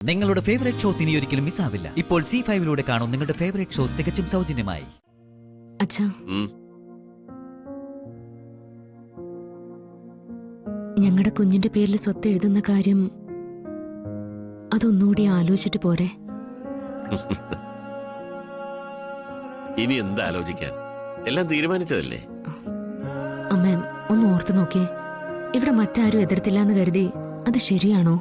നിങ്ങളുടെ favourite shows ഇനി ഒരിക്കലും മിസ്സാവില്ല. ഇപ്പോൾ C5 കാണും നിങ്ങളുടെ ഫേവറേറ്റ് ഷോസ് തികച്ചും സൗജന്യമായി. അച്ഛാ, ഞങ്ങളുടെ കുഞ്ഞിന്റെ പേരിൽ സ്വത്ത് എഴുതുന്ന കാര്യം അതൊന്നുകൂടി ആലോചിച്ചിട്ട് പോരെ? ഇനി എന്താ ആലോചിക്കാൻ? എല്ലാം തീരുമാനിച്ചതല്ലേ? അമ്മ ഒന്ന് ഓർത്തു നോക്കിയേ. ഇവിടെ മറ്റാരും എതിർത്തില്ലാന്ന് കരുതി അത് ശരിയാണോ?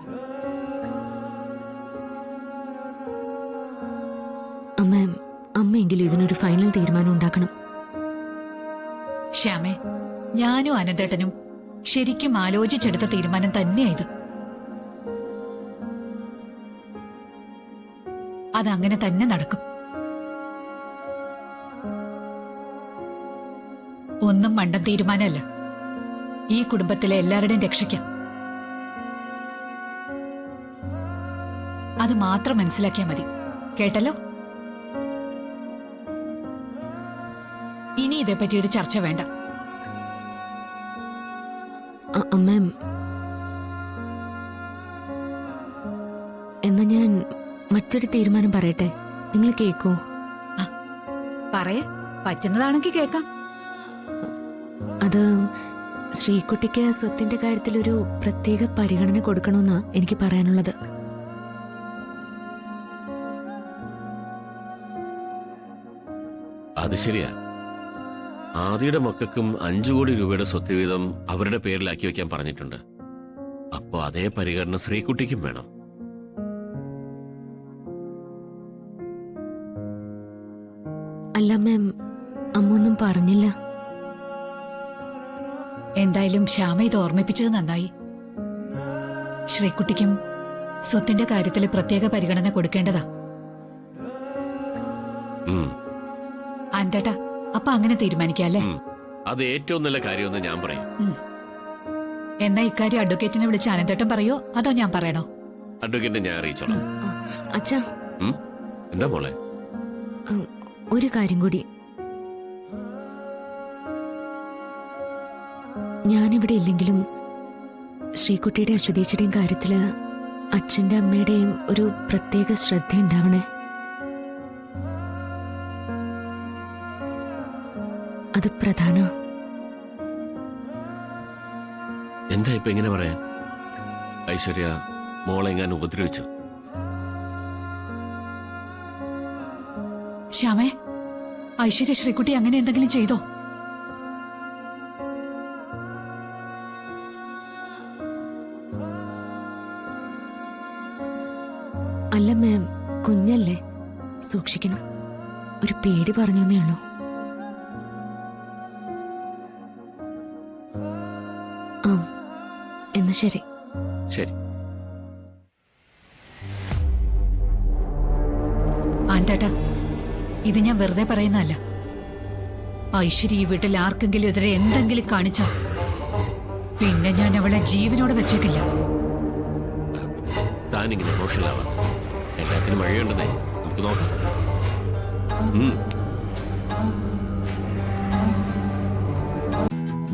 അമ്മയെങ്കിലും ഇതിനൊരു ഫൈനൽ തീരുമാനം ഉണ്ടാക്കണം. ശ്യാമേ, ഞാനും അനന്തേട്ടനും ശരിക്കും ആലോചിച്ചെടുത്ത തീരുമാനം തന്നെയായത്. അതങ്ങനെ തന്നെ നടക്കും. ഒന്നും മണ്ടൻ തീരുമാനമല്ല. ഈ കുടുംബത്തിലെ എല്ലാവരുടെയും രക്ഷയ്ക്കാം. അത് മാത്രം മനസ്സിലാക്കിയാൽ മതി. കേട്ടല്ലോ? ഇനി ഇതേപ്പറ്റി ഒരു ചർച്ച വേണ്ട. അമ്മ, എന്നാ ഞാൻ മറ്റൊരു തീരുമാനം പറയട്ടെ, നിങ്ങൾ കേക്കോ? പറയേ, പറ്റുന്നതാണെങ്കിൽ കേക്കാം. അത് ശ്രീകുട്ടിക്ക് സ്വത്തിന്റെ കാര്യത്തിൽ ഒരു പ്രത്യേക പരിഗണന കൊടുക്കണമെന്നാ എനിക്ക് പറയാനുള്ളത്. അത് ശരിയാ. ആദിയുടെ മക്കൾക്കും 5 കോടി രൂപയുടെ സ്വത്ത് വീതം അവരുടെ പേരിലാക്കി വെക്കാൻ പറഞ്ഞിട്ടുണ്ട്. അപ്പോ അതേ പരിഗണന ശ്രീകുട്ടിക്കും വേണം. അല്ല മാം, അമ്മൊന്നും പറഞ്ഞില്ല. എന്തായാലും ശ്യാമ ഇത് ഓർമ്മിപ്പിച്ചത് നന്നായി. ശ്രീകുട്ടിക്കും സ്വത്തിന്റെ കാര്യത്തിൽ പ്രത്യേക പരിഗണന കൊടുക്കേണ്ടതാ. അന്തേട്ടാ, അപ്പൊ അങ്ങനെ തീരുമാനിക്കല്ലേ? അത് ഏറ്റവും നല്ല കാര്യമെന്ന് ഞാൻ പറയും. എന്നാ ഇക്കാര്യം അഡ്വക്കേറ്റിനെ വിളിച്ച് അനന്തേട്ടൻ പറയോ അതോ ഞാൻ പറയണോ? അഡ്വക്കേറ്റിനെ ഞാൻ അറിയിച്ചോളാം. അച്ഛാ, എന്താ മോളെ? ഒരു കാര്യം കൂടി. ഞാനിവിടെ ഇല്ലെങ്കിലും ശ്രീകുട്ടിയുടെ അശ്വതീച്ചയുടെയും കാര്യത്തില് അച്ഛന്റെ അമ്മയുടെയും ഒരു പ്രത്യേക ശ്രദ്ധ ഉണ്ടാവണേ. അത് പ്രധാന. എന്താ ഇപ്പൊ എങ്ങനെ പറയാൻ? ഐശ്വര്യ മോളെ ഞാൻ ഉപദ്രവിച്ചു. ശ്യാമേ, ഐശ്വര്യ ശ്രീകുട്ടി അങ്ങനെ എന്തെങ്കിലും ചെയ്തോ? അല്ല മാം, കുഞ്ഞല്ലേ, സൂക്ഷിക്കണം. ഒരു പേടി പറഞ്ഞേ ഉള്ളൂ. എന്നാ ശരി. ശരി. ആന്തേട്ടാ, ഇത് ഞാൻ വെറുതെ പറയുന്നതല്ല. ഐശ്വര്യ ഈ വീട്ടിൽ ആർക്കെങ്കിലും എതിരെ എന്തെങ്കിലും കാണിച്ച പിന്നെ ഞാൻ അവളെ ജീവനോടെ വെച്ചേക്കില്ല. താനിങ്ങനെ മോശമാവാ. എല്ലാത്തിനും വഴിയുണ്ടെന്നേ, നമുക്ക് നോക്കാം.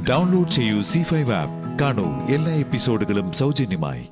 ഡൗൺലോഡ് ചെയ്യൂ C5 ആപ്പ്. കാണൂ എല്ലാ എപ്പിസോഡുകളും സൗജന്യമായി.